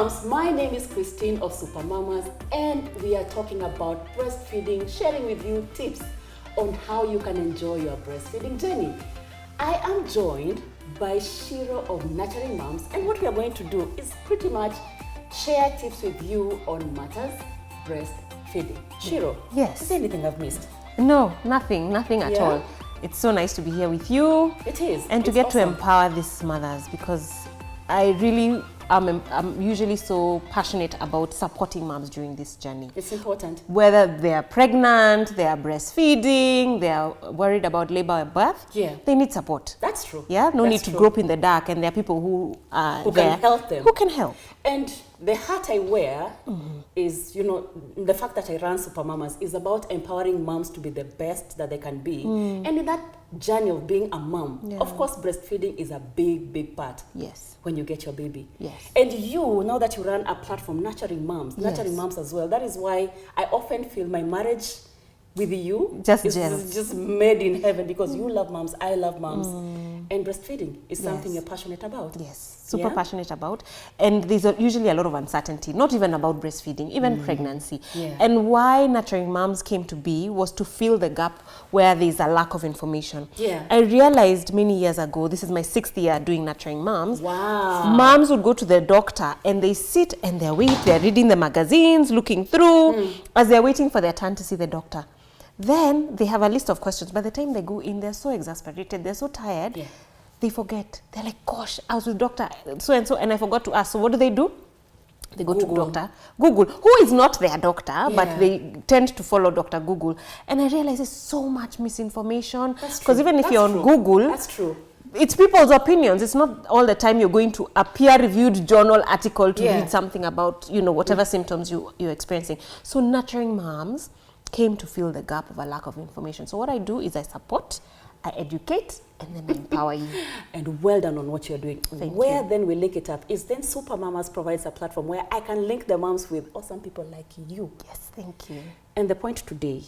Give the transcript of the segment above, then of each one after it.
moms, my name is Christine of Supamamas, and we are talking about breastfeeding, sharing with you tips on how you can enjoy your breastfeeding journey. I am joined by Shiro of Nurturing Moms, and what we are going to do is pretty much share tips with you on matters breastfeeding. Shiro, yes. Is there anything I've missed? No, nothing at all. It's so nice to be here with you. It is. And to it's get awesome. to empower these mothers, because I'm usually so passionate about supporting moms during this journey. It's important. Whether they are pregnant, they are breastfeeding, they are worried about labor or birth, they need support. That's true. Yeah, no That's need to true. grope in the dark, and there are people who are Who there can help them. Who can help. And the hat I wear is, the fact that I run Supamamas is about empowering moms to be the best that they can be. And in that journey of being a mom, of course, breastfeeding is a big, big part. Yes. When you get your baby. Yes. And you, now that you run a platform, Nurturing Moms as well, that is why I often feel my marriage with you is just made in heaven, because you love moms, I love moms, and breastfeeding is something you're passionate about. Yes, super passionate about. And there's usually a lot of uncertainty, not even about breastfeeding, even pregnancy. And why Nurturing Moms came to be was to fill the gap where there's a lack of information. I realized many years ago, this is my 6th year doing Nurturing Moms. Wow. Moms would go to the doctor and they sit and they're reading the magazines, looking through, as they're waiting for their turn to see the doctor. Then they have a list of questions. By the time they go in, they're so exasperated, they're so tired, they forget. They're like, gosh, I was with doctor so-and-so and I forgot to ask. So what do? They go to doctor Google, who is not their doctor, but they tend to follow Dr. Google. And I realize there's so much misinformation. Because even if you're on Google, it's people's opinions. It's not all the time you're going to a peer-reviewed journal article to read something about, whatever symptoms you're experiencing. So Nurturing Moms came to fill the gap of a lack of information. So what I do is I support, I educate, and then I empower you. And well done on what you're doing. Thank where you. then we link it up is then Supamamas provides a platform where I can link the moms with awesome people like you. Yes, thank you. And the point today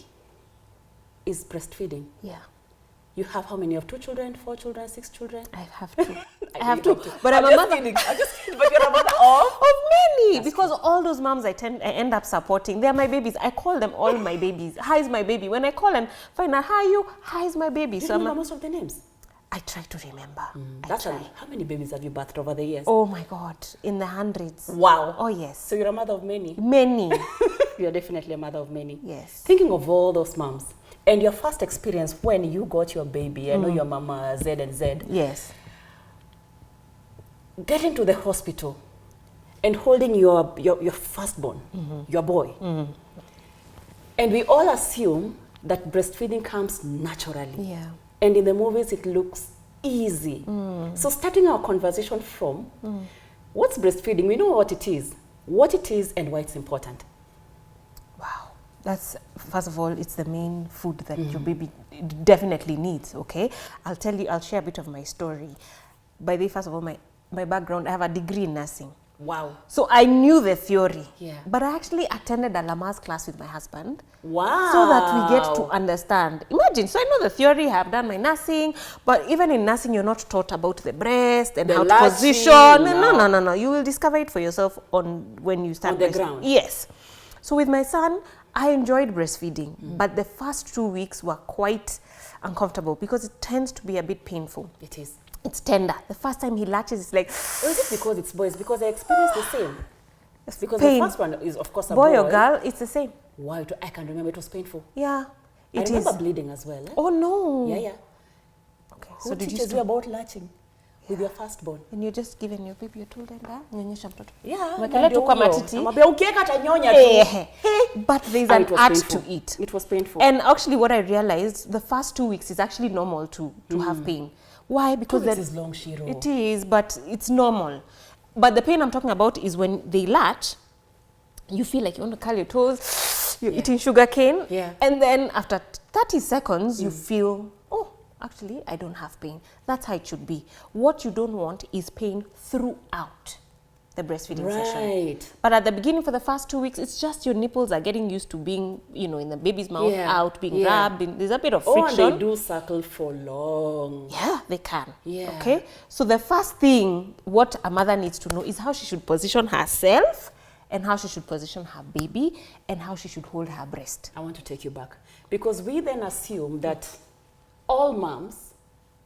is breastfeeding. Yeah. You have how many? Of 2 children, 4 children, 6 children? I have 2. I have 2. But I'm a mother. I'm just kidding, but you're a mother of many. That's because all those moms I end up supporting, they're my babies. I call them all my babies. Hi is my baby. When I call and find out, how are you? Hi is my baby. Do you remember most of the names? I try to remember. How many babies have you birthed over the years? Oh my God, in the hundreds. Wow. Oh yes. So you're a mother of many? Many. You're definitely a mother of many. Yes. Thinking of all those moms, and your first experience when you got your baby, I know your mama Z and Z. Yes. Getting to the hospital and holding your firstborn, your boy. And we all assume that breastfeeding comes naturally. Yeah. And in the movies, it looks easy. So starting our conversation from, what's breastfeeding? We know what it is and why it's important. Wow. That's, first of all, it's the main food that your baby definitely needs, okay? I'll share a bit of my story. By the way, first of all, my background, I have a degree in nursing. Wow. So I knew the theory. Yeah. But I actually attended a Lamaze class with my husband. Wow. So that we get to understand. Imagine, so I know the theory, I have done my nursing, but even in nursing, you're not taught about the breast and how to position. No. You will discover it for yourself when you start on the ground. Yes. So with my son, I enjoyed breastfeeding, but the first 2 weeks were quite uncomfortable because it tends to be a bit painful. It is. It's tender. The first time he latches, it's like... Or is it because it's boys? Because I experienced the same. It's because pain. the first one is, of course, a boy. Boy or girl, it's the same. Wow, I can remember it was painful. Yeah, I remember bleeding as well. Oh, no. Yeah. Okay. Who So did teaches you about latching with your firstborn? And you're just giving your baby your tool and nyonyesha mtoto. Yeah. But there's an art to it. It was painful. And actually what I realized, the first 2 weeks is actually normal to have pain. Why? Because 2 weeks is long, Shiro. It is, but it's normal. But the pain I'm talking about is when they latch, you feel like you want to curl your toes, you're eating sugar cane, and then after 30 seconds, you feel, oh, actually, I don't have pain. That's how it should be. What you don't want is pain throughout. the breastfeeding session. Right. But at the beginning, for the first 2 weeks, it's just your nipples are getting used to being, you know, in the baby's mouth, out, being rubbed. There's a bit of friction. Oh, and they do suckle for long. Yeah, they can. Yeah. Okay. So the first thing, what a mother needs to know is how she should position herself and how she should position her baby and how she should hold her breast. I want to take you back because we then assume that all moms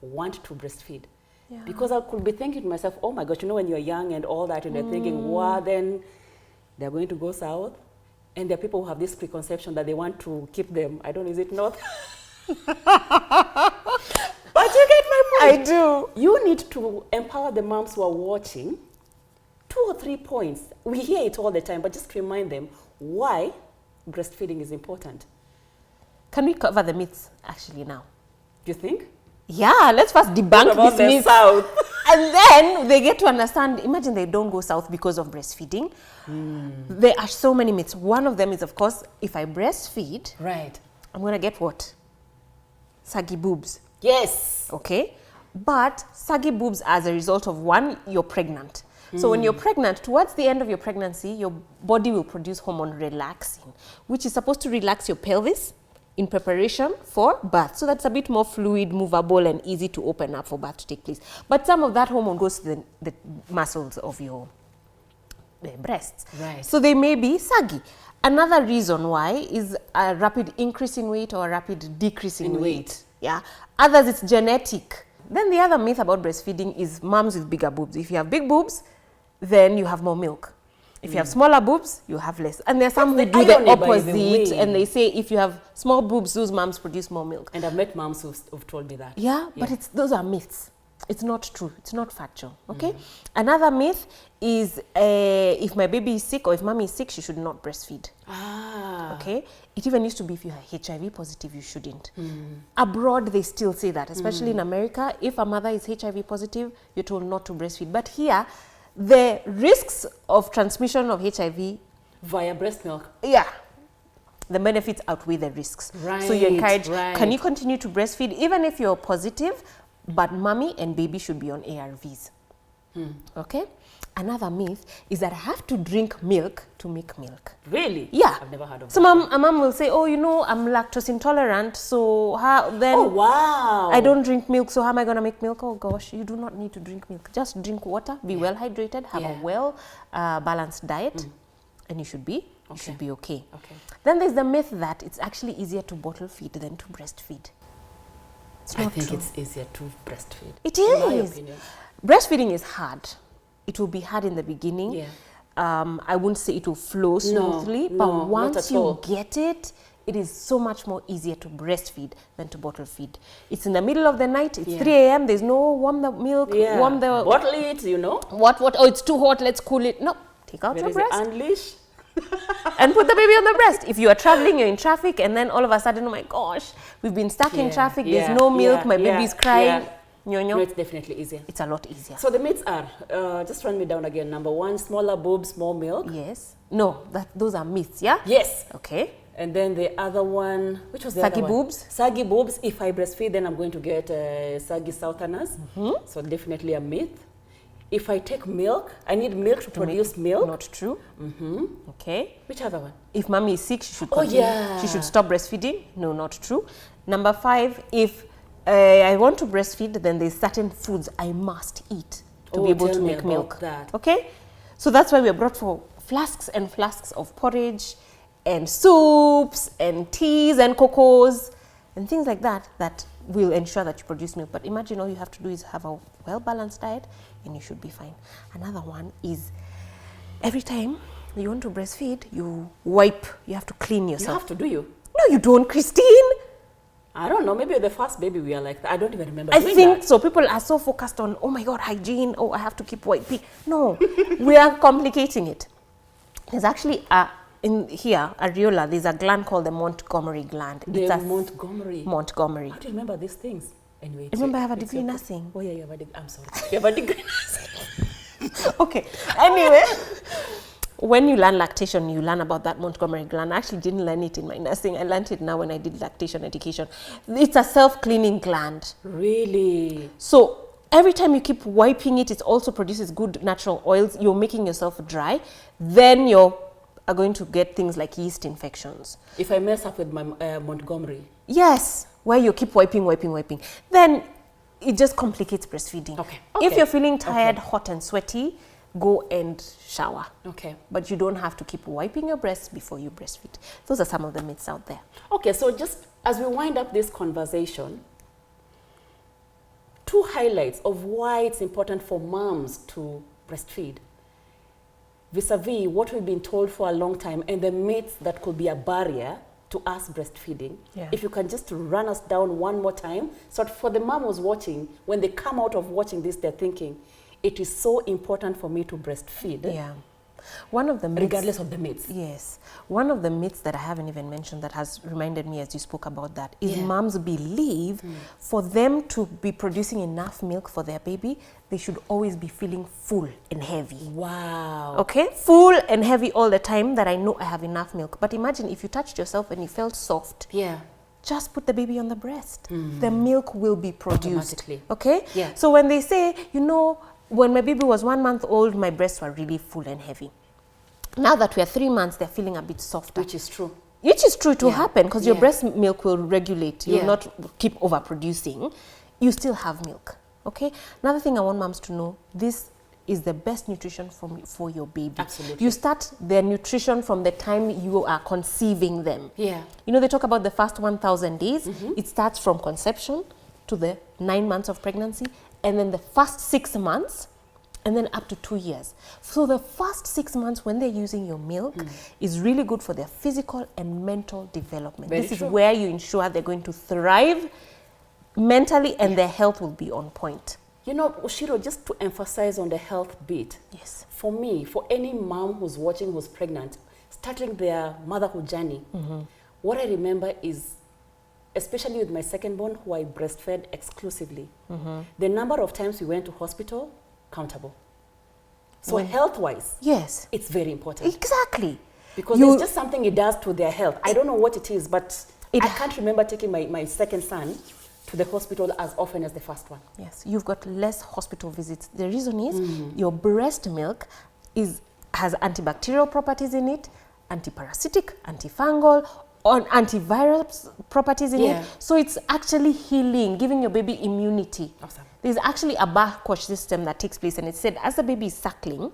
want to breastfeed. Yeah. Because I could be thinking to myself, oh my gosh, you know, when you're young and all that, and they're thinking, wow, then they're going to go south. And there are people who have this preconception that they want to keep them. I don't know, is it north? But you get my point. I do. You need to empower the moms who are watching. 2 or 3 points. We hear it all the time, but just remind them why breastfeeding is important. Can we cover the myths actually now? Do you think? Yeah, let's first debunk this myth. South. And then they get to understand, imagine they don't go south because of breastfeeding. There are so many myths. One of them is, of course, if I breastfeed, Right. I'm going to get what? Saggy boobs. Yes. Okay? But saggy boobs as a result of, one, you're pregnant. So when you're pregnant, towards the end of your pregnancy, your body will produce hormone relaxin, which is supposed to relax your pelvis in preparation for birth. So that's a bit more fluid, movable, and easy to open up for birth to take place. But some of that hormone goes to the muscles of your breasts. Right. So they may be saggy. Another reason why is a rapid increase in weight or a rapid decrease in weight. Yeah. Others, it's genetic. Then the other myth about breastfeeding is moms with bigger boobs. If you have big boobs, then you have more milk. If you have smaller boobs, you have less. And there are some who do the opposite, and they say if you have small boobs, those moms produce more milk. And I've met moms who've told me that. Yeah, but those are myths. It's not true. It's not factual. Okay. Another myth is if my baby is sick or if mommy is sick, she should not breastfeed. Okay. It even used to be if you are HIV positive, you shouldn't. Abroad, they still say that, especially in America. If a mother is HIV positive, you're told not to breastfeed. But here, the risks of transmission of HIV via breast milk. Yeah. The benefits outweigh the risks. Right. So you encourage, can you continue to breastfeed even if you're positive, but mommy and baby should be on ARVs. Okay? Another myth is that I have to drink milk to make milk. Really? Yeah. I've never heard of that. So a mom will say, oh, you know, I'm lactose intolerant, so then oh, wow. I don't drink milk, so how am I going to make milk? Oh, gosh, you do not need to drink milk. Just drink water, be well hydrated, have a well balanced diet, and you should be okay. Then there's the myth that it's actually easier to bottle feed than to breastfeed. I think it's easier to breastfeed. It is. Breastfeeding is hard. It will be hard in the beginning. Yeah. I wouldn't say it will flow smoothly, but once you get it, it is so much more easier to breastfeed than to bottle feed. It's in the middle of the night, it's 3 a.m., there's no warm the milk, warm the... Bottle it, you know. What, oh, it's too hot, let's cool it. No, take out your breast. Unleash. And put the baby on the breast. If you are traveling, you're in traffic, and then all of a sudden, oh my gosh, we've been stuck in traffic, there's no milk, my baby's crying. No, it's definitely easier. It's a lot easier. So the myths are, just run me down again. Number 1, smaller boobs, more milk. Yes. No, those are myths, yeah? Yes. Okay. And then the other one, which was the saggy other one? boobs. Saggy boobs. If I breastfeed, then I'm going to get saggy southerners. So definitely a myth. If I take milk, I need milk to produce milk. Not true. Okay. Which other one? If mommy is sick, she should continue. She should stop breastfeeding. No, not true. Number 5, if I want to breastfeed, then there's certain foods I must eat to be able to make milk. Okay? So that's why we are brought for flasks and flasks of porridge and soups and teas and cocos and things like that that will ensure that you produce milk. But imagine all you have to do is have a well-balanced diet and you should be fine. Another one is every time you want to breastfeed, you wipe. You have to clean yourself. You have to, do you? No, you don't, Christine. I don't know. Maybe the first baby we are like that. I don't even remember I think so. People are so focused on, oh my God, hygiene. Oh, I have to keep wiping. No, we are complicating it. There's actually in here, areola, there's a gland called the Montgomery gland. Montgomery. How do you remember these things? Anyway, remember I have a degree in nursing. Oh yeah, you have a degree. I'm sorry. You have a degree in nursing. Okay. Anyway, when you learn lactation, you learn about that Montgomery gland. I actually didn't learn it in my nursing. I learned it now when I did lactation education. It's a self-cleaning gland. Really? So Every time you keep wiping it, it also produces good natural oils. You're making yourself dry. Then you're going to get things like yeast infections. If I mess up with my Montgomery. Yes, where you keep wiping, then it just complicates breastfeeding. Okay. If you're feeling tired, hot and sweaty, go and shower. Okay. But you don't have to keep wiping your breasts before you breastfeed. Those are some of the myths out there. Okay, so just as we wind up this conversation, 2 highlights of why it's important for moms to breastfeed, vis-a-vis what we've been told for a long time and the myths that could be a barrier to us breastfeeding. Yeah. If you can just run us down one more time, so for the mom who's watching, when they come out of watching this, they're thinking, it is so important for me to breastfeed. Yeah. One of the myths, regardless of the myths. Yes. One of the myths that I haven't even mentioned that has reminded me as you spoke about that is moms believe for them to be producing enough milk for their baby, they should always be feeling full and heavy. Wow. Okay? Full and heavy all the time, that I know I have enough milk. But imagine if you touched yourself and you felt soft. Yeah. Just put the baby on the breast. The milk will be produced. Automatically. Okay? Yeah. So when they say, you know, when my baby was 1 month old, my breasts were really full and heavy. Now that we are 3 months, they're feeling a bit softer. Which is true. Which is true, it will happen because your Yeah. breast milk will regulate. You'll Yeah. not keep overproducing. You still have milk, okay? Another thing I want moms to know, this is the best nutrition for your baby. Absolutely. You start their nutrition from the time you are conceiving them. Yeah. You know, they talk about the first 1,000 days. It starts from conception to the 9 months of pregnancy, and then the first 6 months, and then up to 2 years. So the first 6 months when they're using your milk is really good for their physical and mental development. Very This is true. where you ensure they're going to thrive mentally and their health will be on point. You know, Shiro, just to emphasize on the health bit, Yes. for me, for any mom who's watching who's pregnant, starting their motherhood journey, what I remember is, especially with my second born, who I breastfed exclusively, the number of times we went to hospital, countable. So health-wise, Yes. it's very important. Exactly. Because it's just something it does to their health. I don't know what it is, but I can't remember taking my second son to the hospital as often as the first one. Yes, you've got less hospital visits. The reason is your breast milk has antibacterial properties in it, antiparasitic, antifungal, or antiviral properties in it. So it's actually healing, giving your baby immunity. Awesome. There's actually a backwash system that takes place, and it said as the baby is suckling,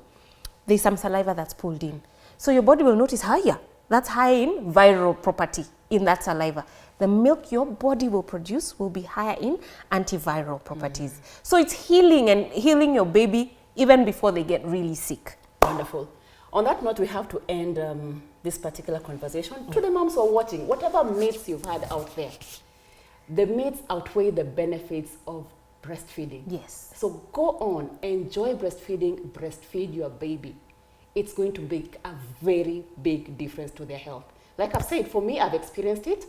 there's some saliva that's pulled in. So your body will notice higher. That's high in viral property in that saliva. The milk your body will produce will be higher in antiviral properties. So it's healing and healing your baby even before they get really sick. Wonderful. On that note, we have to end this particular conversation. To the moms who are watching, whatever myths you've had out there, the myths outweigh the benefits of breastfeeding. Yes. So go on, enjoy breastfeeding, breastfeed your baby. It's going to make a very big difference to their health. Like I've said, for me, I've experienced it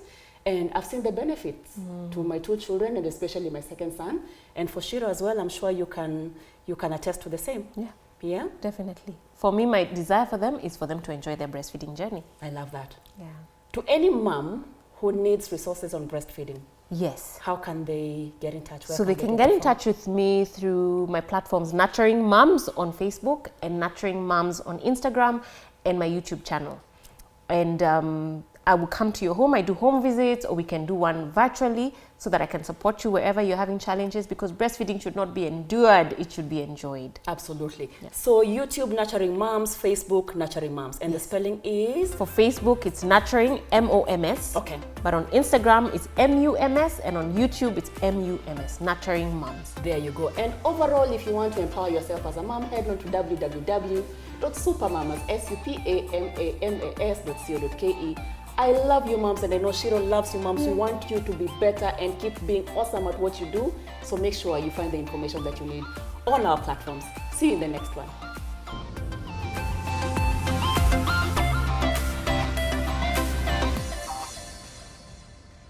and I've seen the benefits to my 2 children and especially my second son. And for Shiro as well, I'm sure you can attest to the same. Yeah. Yeah? Definitely. For me, my desire for them is for them to enjoy their breastfeeding journey. I love that. Yeah. To any mom who needs resources on breastfeeding, Yes. how can they get in touch? Where So they can get in touch with me through my platforms, Nurturing Moms on Facebook and Nurturing Moms on Instagram and my YouTube channel. And I will come to your home. I do home visits, or we can do one virtually so that I can support you wherever you're having challenges, because breastfeeding should not be endured, it should be enjoyed. Absolutely. Yes. So YouTube, Nurturing Moms, Facebook, Nurturing Moms. And the spelling is? For Facebook, it's Nurturing, M-O-M-S. Okay. But on Instagram, it's M-U-M-S, and on YouTube, it's M-U-M-S, Nurturing Moms. There you go. And overall, if you want to empower yourself as a mom, head on to www.supamamas.co.ke. I love you moms, and I know Shiro loves you moms. We want you to be better and keep being awesome at what you do. So make sure you find the information that you need on our platforms. See you in the next one.